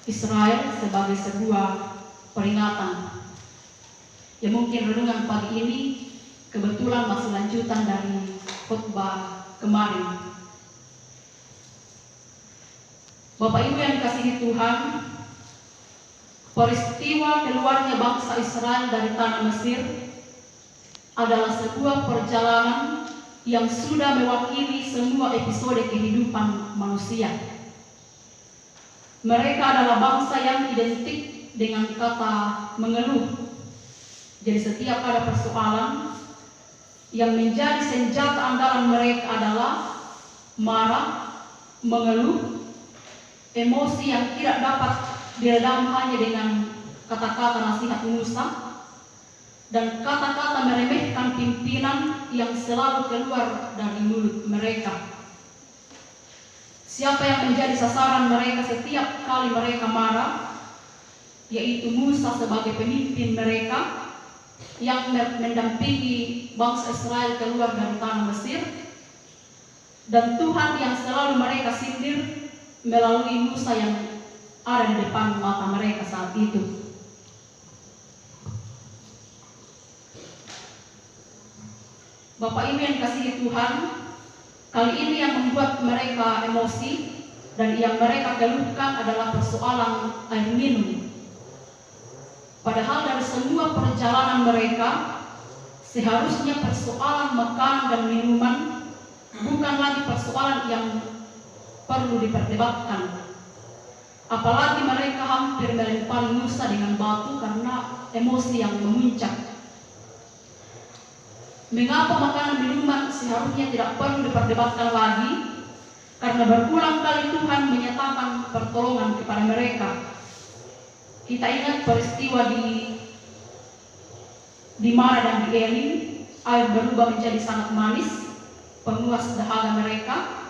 Israel sebagai sebuah peringatan. Ya mungkin renungan pagi ini kebetulan masih lanjutan dari khotbah kemarin. Bapak Ibu yang dikasihi Tuhan, peristiwa keluarnya bangsa Israel dari tanah Mesir adalah sebuah perjalanan yang sudah mewakili semua episode kehidupan manusia. Mereka adalah bangsa yang identik dengan kata mengeluh. Jadi setiap ada persoalan, yang menjadi senjata andalan mereka adalah marah, mengeluh, emosi yang tidak dapat diredam hanya dengan kata-kata nasihat Musa, dan kata-kata meremehkan pimpinan yang selalu keluar dari mulut mereka. Siapa yang menjadi sasaran mereka setiap kali mereka marah, yaitu Musa sebagai pemimpin mereka yang mendampingi bangsa Israel keluar dari tanah Mesir, dan Tuhan yang selalu mereka sindir melalui Musa yang ada di depan mata mereka saat itu. Bapak Ibu yang dikasihi Tuhan, kali ini yang membuat mereka emosi dan yang mereka keluhkan adalah persoalan air minum. Padahal dari semua perjalanan mereka, seharusnya persoalan makanan dan minuman bukan lagi persoalan yang perlu diperdebatkan. Apalagi mereka hampir melempari Musa dengan batu karena emosi yang memuncak. Mengapa makanan minuman seharusnya tidak perlu diperdebatkan lagi? Karena berulang kali Tuhan menyatakan pertolongan kepada mereka. Kita ingat peristiwa di Mara dan di Elim, air berubah menjadi sangat manis, penguas dahaga mereka.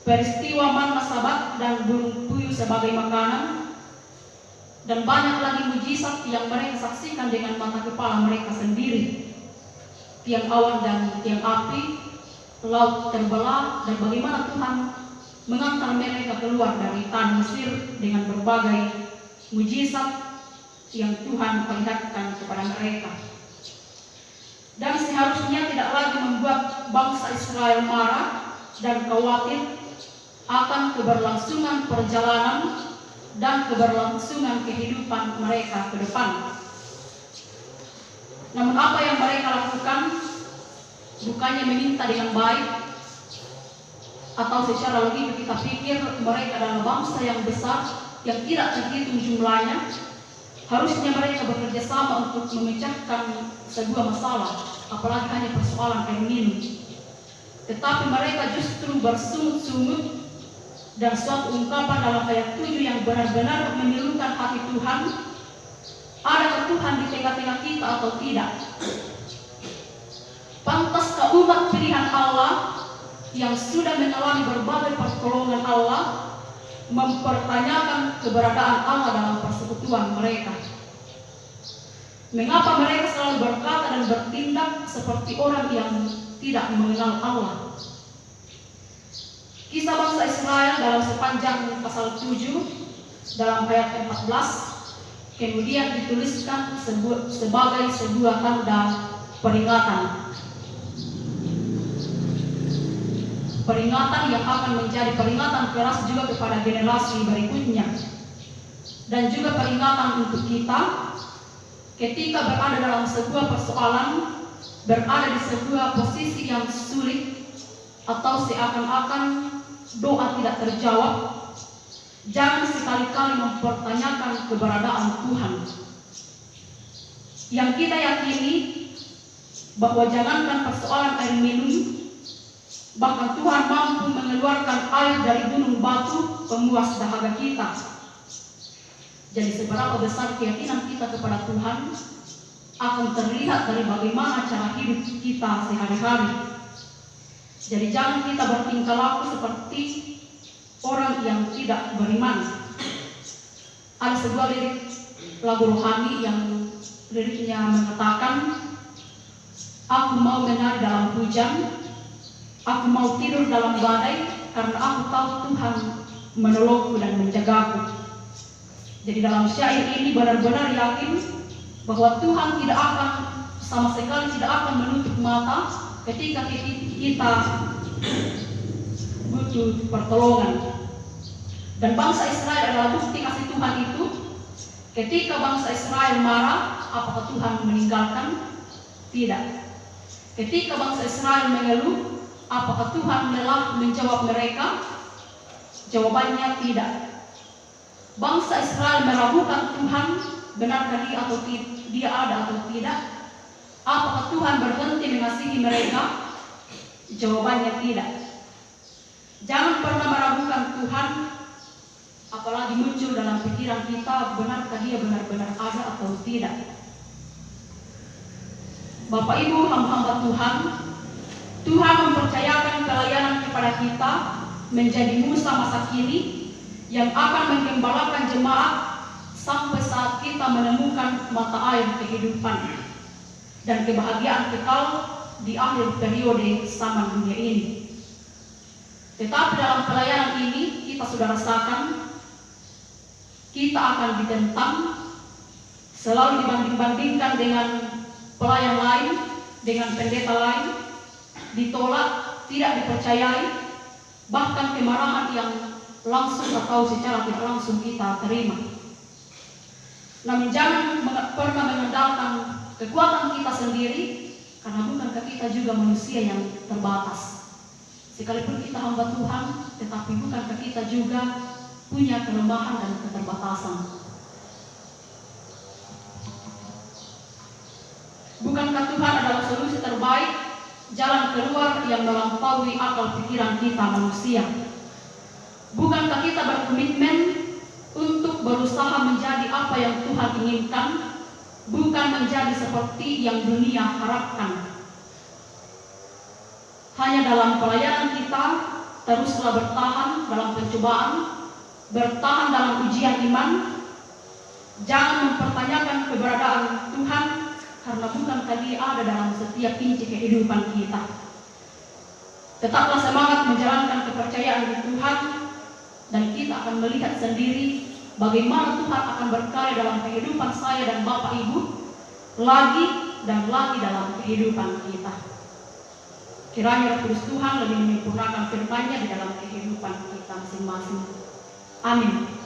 Peristiwa manna Sabat dan burung puyuh sebagai makanan, dan banyak lagi mujizat yang mereka saksikan dengan mata kepala mereka sendiri. Tiang awan dan tiang api, laut terbelah, dan bagaimana Tuhan mengantar mereka keluar dari tanah Mesir dengan berbagai mujizat yang Tuhan perlihatkan kepada mereka. Dan seharusnya tidak lagi membuat bangsa Israel marah dan khawatir akan keberlangsungan perjalanan dan keberlangsungan kehidupan mereka ke depan. Namun apa yang mereka lakukan, bukannya meminta dengan baik, atau secara logika kita pikir mereka adalah bangsa yang besar yang tidak terhitung jumlahnya, harusnya mereka bekerja sama untuk memecahkan sebuah masalah, apalagi hanya persoalan air minum. Tetapi mereka justru bersungut-sungut, dan suatu ungkapan dalam ayat 7 yang benar-benar memilukan hati Tuhan. Adakah Tuhan di tengah-tengah kita atau tidak? Pantaskah umat pilihan Allah yang sudah mengalami berbagai pertolongan Allah mempertanyakan keberadaan Allah dalam persekutuan mereka? Mengapa mereka selalu berkata dan bertindak seperti orang yang tidak mengenal Allah? Kisah bangsa Israel dalam sepanjang pasal 7 dalam ayat 14 kemudian dituliskan sebagai sebuah tanda peringatan. Peringatan yang akan menjadi peringatan keras juga kepada generasi berikutnya. Dan juga peringatan untuk kita ketika berada dalam sebuah persoalan, berada di sebuah posisi yang sulit, atau seakan-akan doa tidak terjawab, jangan sekali-kali mempertanyakan keberadaan Tuhan. Yang kita yakini bahwa jangankan persoalan air minum, bahkan Tuhan mampu mengeluarkan air dari gunung batu pemuas dahaga kita. Jadi seberapa besar keyakinan kita kepada Tuhan akan terlihat dari bagaimana cara hidup kita sehari-hari. Jadi jangan kita bertingkah laku seperti orang yang tidak beriman. Ada sebuah lirik lagu rohani yang liriknya mengatakan, aku mau menari dalam hujan, aku mau tidur dalam badai, karena aku tahu Tuhan menolongku dan menjagaku. Jadi dalam syair ini benar-benar yakin bahwa Tuhan tidak akan sama sekali tidak akan menutup mata ketika kita butuh pertolongan. Dan bangsa Israel adalah bukti kasih Tuhan itu. Ketika bangsa Israel marah, apakah Tuhan meninggalkan? Tidak. Ketika bangsa Israel mengeluh, apakah Tuhan telah menjawab mereka? Jawabannya tidak. Bangsa Israel meragukan Tuhan, benarkah dia ada atau tidak? Apakah Tuhan berhenti mengasihi mereka? Jawabannya tidak. Jangan pernah meragukan Tuhan, apalagi muncul dalam pikiran kita, benarkah dia benar-benar ada atau tidak. Bapak Ibu hamba-hamba Tuhan, Tuhan mempercayakan pelayanan kepada kita menjadi Musa masa kini yang akan menggembalakan jemaat sampai saat kita menemukan mata air kehidupan dan kebahagiaan kekal di akhir periode zaman dunia ini. Tetapi dalam pelayanan ini kita sudah rasakan kita akan ditentang, selalu dibanding-bandingkan dengan pelayan lain, dengan pendeta lain, ditolak, tidak dipercayai, bahkan kemarahan yang langsung atau secara tidak langsung kita terima. Namun jangan pernah mengandalkan kekuatan kita sendiri, karena bukankah kita juga manusia yang terbatas. Sekalipun kita hamba Tuhan, tetapi bukankah kita juga punya kelemahan dan keterbatasan. Bukankah Tuhan adalah solusi terbaik, jalan keluar yang melampaui akal pikiran kita manusia? Bukankah kita berkomitmen untuk berusaha menjadi apa yang Tuhan inginkan, bukan menjadi seperti yang dunia harapkan? Hanya dalam pelayanan kita teruslah bertahan dalam pencobaan, bertahan dalam ujian iman. Jangan mempertanyakan keberadaan Tuhan, karena bukankah Dia ada dalam setiap inci kehidupan kita. Tetaplah semangat menjalankan kepercayaan di Tuhan, dan kita akan melihat sendiri bagaimana Tuhan akan berkarya dalam kehidupan saya dan Bapak Ibu lagi dan lagi dalam kehidupan kita. Kiranya Roh Kudus Tuhan lebih menyempurnakan firman-Nya di dalam kehidupan kita masing-masing. Amin.